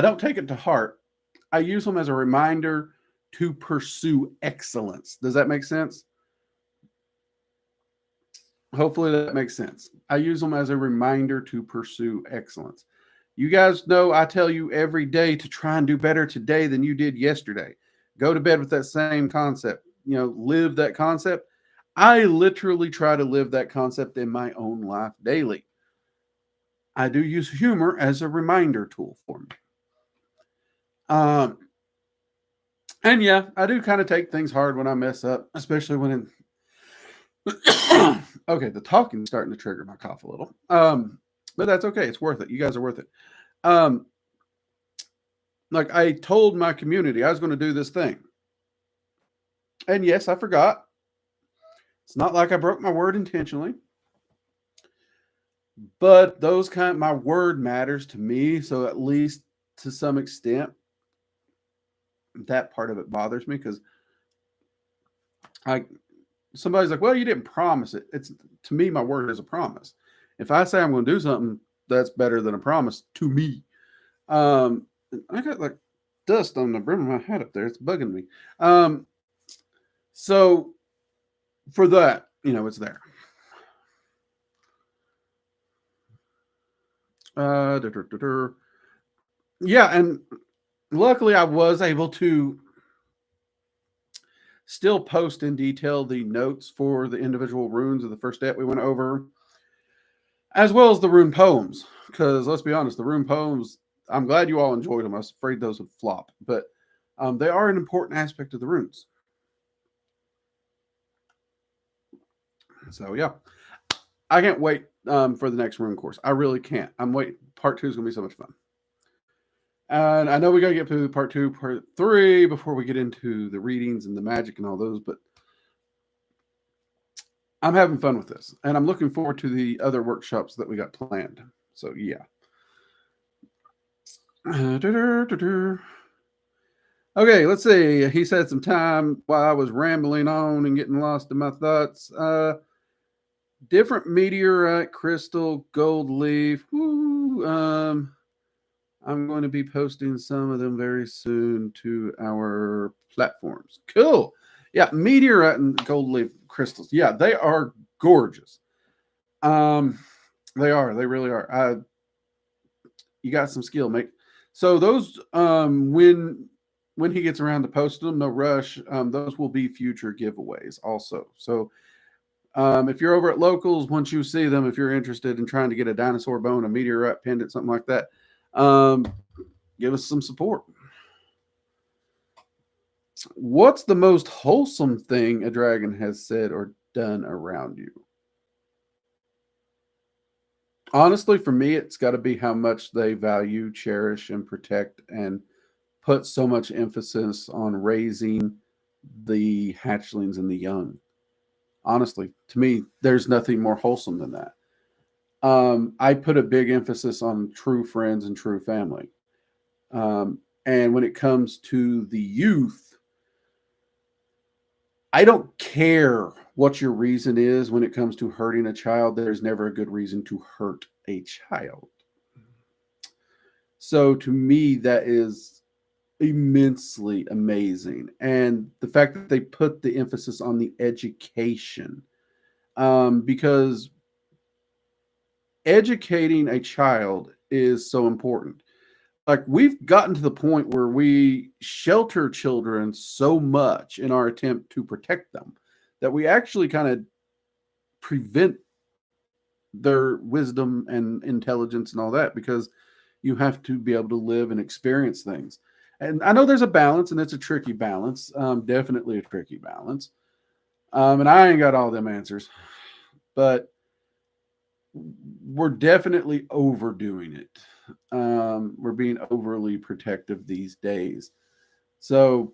don't take it to heart. I use them as a reminder to pursue excellence. Does that make sense? Hopefully that makes sense. I use them as a reminder to pursue excellence. You guys know I tell you every day to try and do better today than you did yesterday. Go to bed with that same concept. Live that concept. I literally try to live that concept in my own life daily. I do use humor as a reminder tool for me. And yeah, I do kind of take things hard when I mess up, especially when okay, the talking's starting to trigger my cough a little. But that's okay. It's worth it. You guys are worth it. Like I told my community I was going to do this thing. And yes, I forgot. It's not like I broke my word intentionally. But my word matters to me. So at least to some extent, that part of it bothers me because somebody's like, well, you didn't promise it. It's to me, my word is a promise. If I say I'm going to do something, that's better than a promise to me. I got like dust on the brim of my hat up there. It's bugging me. So for that, it's there. Yeah, and luckily I was able to still post in detail the notes for the individual runes of the first step we went over, as well as the rune poems. Because let's be honest, the rune poems, I'm glad you all enjoyed them. I was afraid those would flop, but they are an important aspect of the runes. So yeah, I can't wait for the next rune course. I really can't. I'm waiting. Part 2 is going to be so much fun. And I know we got to get through part 2, part 3 before we get into the readings and the magic and all those, but I'm having fun with this. And I'm looking forward to the other workshops that we got planned. So, yeah. Okay, let's see. He said some time while I was rambling on and getting lost in my thoughts. Different meteorite, crystal, gold leaf. Woo, I'm going to be posting some of them very soon to our platforms. Cool. Yeah, meteorite and gold leaf crystals. Yeah, they are gorgeous. Um, they are. They really are. You got some skill, mate. So those, when he gets around to posting them, no rush. Those will be future giveaways also. So if you're over at locals, once you see them, if you're interested in trying to get a dinosaur bone, a meteorite pendant, something like that, um, give us some support. What's the most wholesome thing a dragon has said or done around you? Honestly, for me, it's got to be how much they value, cherish, and protect, and put so much emphasis on raising the hatchlings and the young. Honestly, to me, there's nothing more wholesome than that. I put a big emphasis on true friends and true family. And when it comes to the youth, I don't care what your reason is when it comes to hurting a child. There's never a good reason to hurt a child. So to me, that is immensely amazing. And the fact that they put the emphasis on the education, because educating a child is so important. Like we've gotten to the point where we shelter children so much in our attempt to protect them that we actually kind of prevent their wisdom and intelligence and all that, because you have to be able to live and experience things. And I know there's a balance, and it's a tricky balance, definitely a tricky balance. And I ain't got all them answers, but we're definitely overdoing it. We're being overly protective these days. So,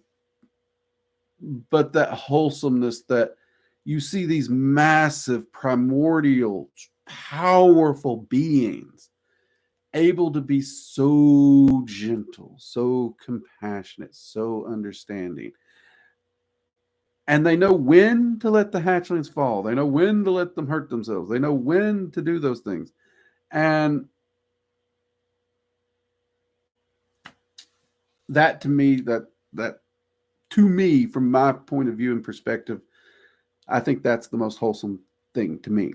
but that wholesomeness that you see these massive, primordial, powerful beings able to be so gentle, so compassionate, so understanding. And they know when to let the hatchlings fall. They know when to let them hurt themselves. They know when to do those things. And that to me, that to me, from my point of view and perspective, I think that's the most wholesome thing to me.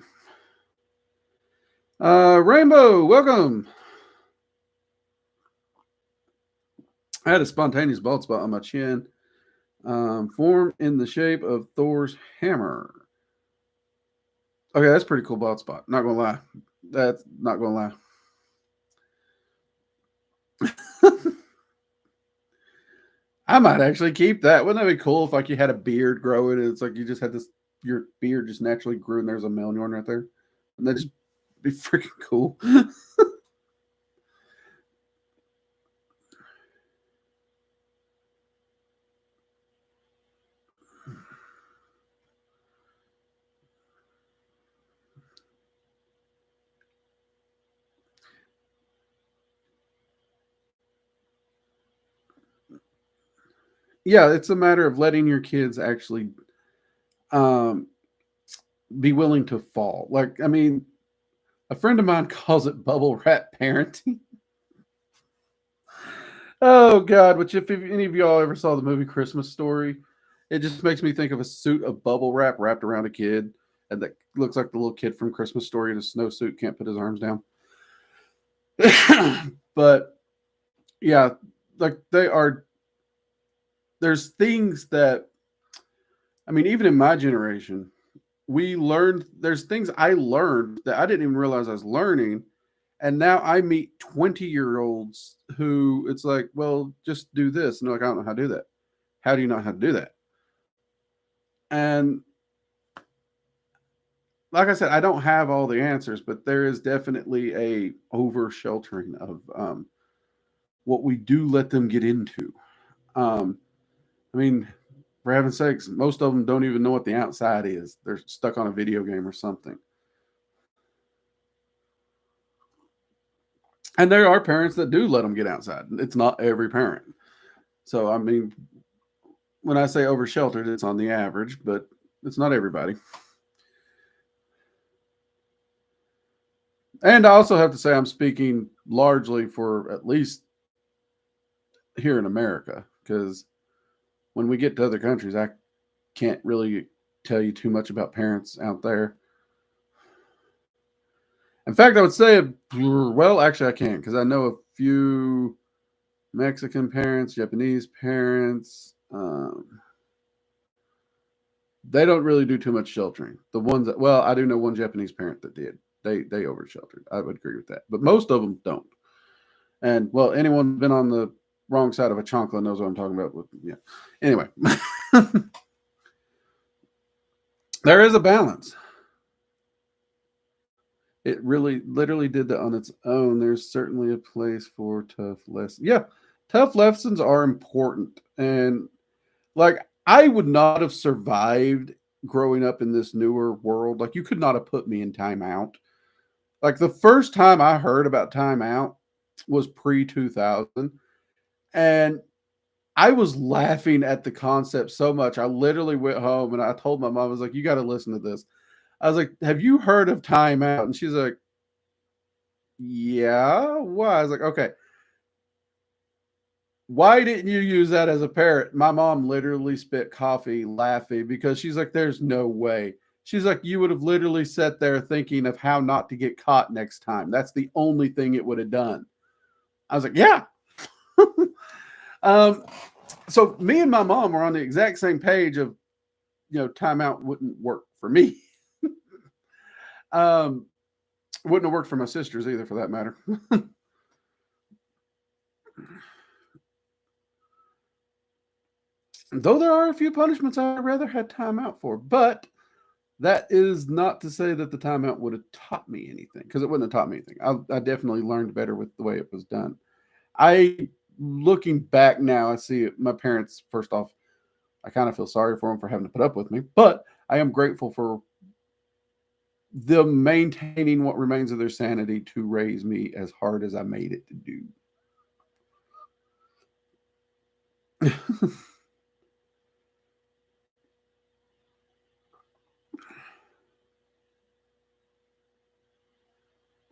Rainbow, welcome. I had a spontaneous bald spot on my chin, formed in the shape of Thor's hammer. Okay, that's pretty cool bald spot. Not gonna lie. That's not gonna lie. I might actually keep that. Wouldn't that be cool if like you had a beard growing and it's like you just had this, your beard just naturally grew and there's a melon right there? And that'd just be freaking cool. Yeah, it's a matter of letting your kids actually um, be willing to fall. Like, I mean, a friend of mine calls it bubble wrap parenting. Oh God! Which, if any of y'all ever saw the movie Christmas Story, it just makes me think of a suit of bubble wrap wrapped around a kid, and that looks like the little kid from Christmas Story in a snowsuit can't put his arms down. But yeah, like they are. There's things that, I mean, even in my generation, we learned. There's things I learned that I didn't even realize I was learning. And now I meet 20-year-olds who it's like, well, just do this. And they're like, I don't know how to do that. How do you know how to do that? And like I said, I don't have all the answers, but there is definitely a over sheltering of what we do let them get into. Um, I mean, for heaven's sakes, most of them don't even know what the outside is. They're stuck on a video game or something. And there are parents that do let them get outside. It's not every parent. So, I mean, when I say over sheltered, it's on the average, but it's not everybody. And I also have to say, I'm speaking largely for at least here in America, because when we get to other countries, I can't really tell you too much about parents out there. In fact, I would say, well, actually, I can't, because I know a few Mexican parents, Japanese parents. They don't really do too much sheltering. The ones that, well, I do know one Japanese parent that did. They over sheltered. I would agree with that, but most of them don't. And well, anyone been on the wrong side of a chancla knows what I'm talking about. Yeah. Anyway, there is a balance. It really, literally did that on its own. There's certainly a place for tough lessons. Yeah, tough lessons are important, and like I would not have survived growing up in this newer world. Like you could not have put me in timeout. Like the first time I heard about timeout was pre 2000, and I was laughing at the concept so much. I literally went home and I told my mom, I was like, "You got to listen to this." I was like, "Have you heard of timeout?" And she's like, "Yeah, why?" I was like, "Okay, why didn't you use that as a parrot?" My mom literally spit coffee laughing because she's like, "There's no way." She's like, "You would have literally sat there thinking of how not to get caught next time. That's the only thing it would have done." I was like, "Yeah." um, so me and my mom were on the exact same page of, timeout wouldn't work for me. um, wouldn't have worked for my sisters either, for that matter. Though there are a few punishments I'd rather had timeout for, but that is not to say that the timeout would have taught me anything, because it wouldn't have taught me anything. I definitely learned better with the way it was done. Looking back now, I see my parents, first off, I kind of feel sorry for them for having to put up with me, but I am grateful for them maintaining what remains of their sanity to raise me as hard as I made it to do.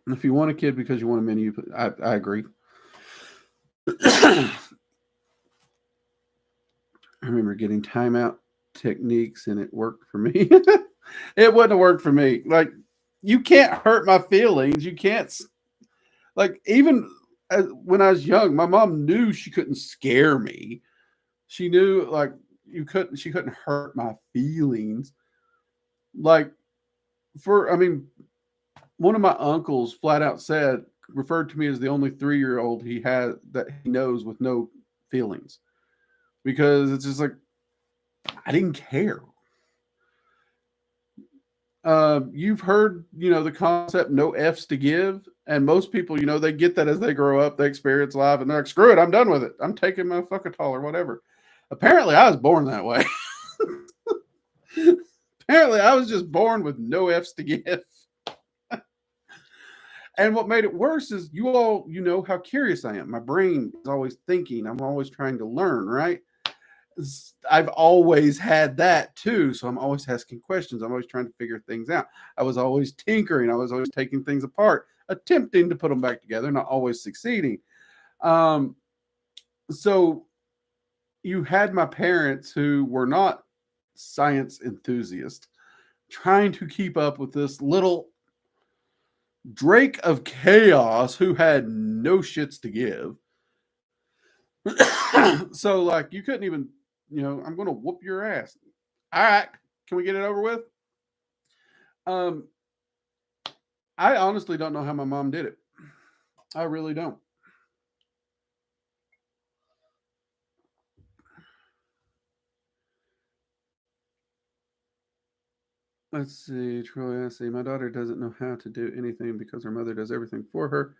If you want a kid because you want a mini, I agree. I remember getting timeout techniques and it worked for me. It wouldn't have worked for me. Like, you can't hurt my feelings. You can't, like, even when I was young, my mom knew she couldn't scare me. She knew, like, she couldn't hurt my feelings. Like, I mean, one of my uncles flat out referred to me as the only 3-year-old he had that he knows with no feelings, because it's just like, I didn't care. You've heard, the concept no F's to give, and most people, they get that as they grow up, they experience life, and they're like, screw it, I'm done with it. I'm taking my fuckatol or whatever. Apparently, I was born that way. Apparently, I was just born with no F's to give. And what made it worse is you all, how curious I am. My brain is always thinking. I'm always trying to learn, right? I've always had that too. So I'm always asking questions. I'm always trying to figure things out. I was always tinkering. I was always taking things apart, attempting to put them back together, not always succeeding. So you had my parents who were not science enthusiasts trying to keep up with this little Drake of chaos who had no shits to give. So, like, you couldn't even, I'm going to whoop your ass. All right, can we get it over with? I honestly don't know how my mom did it. I really don't. Let's see, Troy. I see. My daughter doesn't know how to do anything because her mother does everything for her.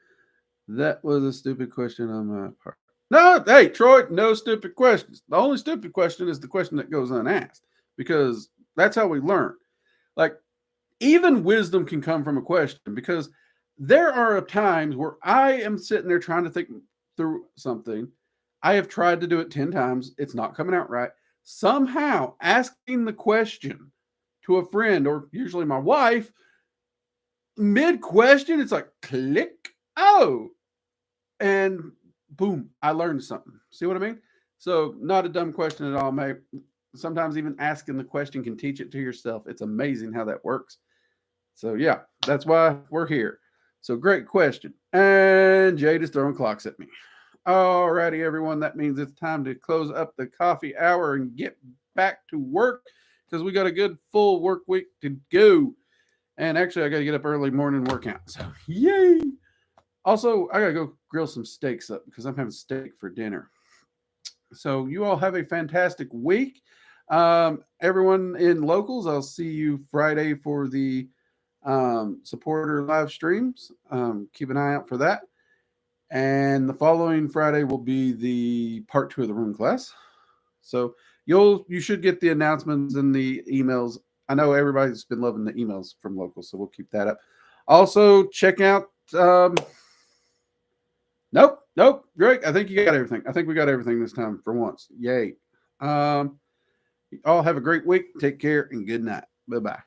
That was a stupid question on my part. No, hey, Troy, no stupid questions. The only stupid question is the question that goes unasked, because that's how we learn. Like, even wisdom can come from a question, because there are times where I am sitting there trying to think through something, I have tried to do it 10 times. It's not coming out right. Somehow asking the question to a friend or usually my wife, mid question, it's like click. Oh, and boom, I learned something. See what I mean? So, not a dumb question at all, mate. Sometimes even asking the question can teach it to yourself. It's amazing how that works. So, yeah, that's why we're here. So, great question. And Jade is throwing clocks at me. Alrighty, everyone. That means it's time to close up the coffee hour and get back to work because we got a good full work week to go. And actually, I got to get up early morning workout. So, yay! Also, I got to go grill some steaks up because I'm having steak for dinner. So, you all have a fantastic week. Everyone in locals, I'll see you Friday for the supporter live streams. Keep an eye out for that. And the following Friday will be the part 2 of the room class. So you should get the announcements and the emails. I know everybody's been loving the emails from locals, so we'll keep that up. Also, check out. Nope, Greg. I think you got everything. I think we got everything this time for once. Yay! All have a great week. Take care and good night. Bye bye.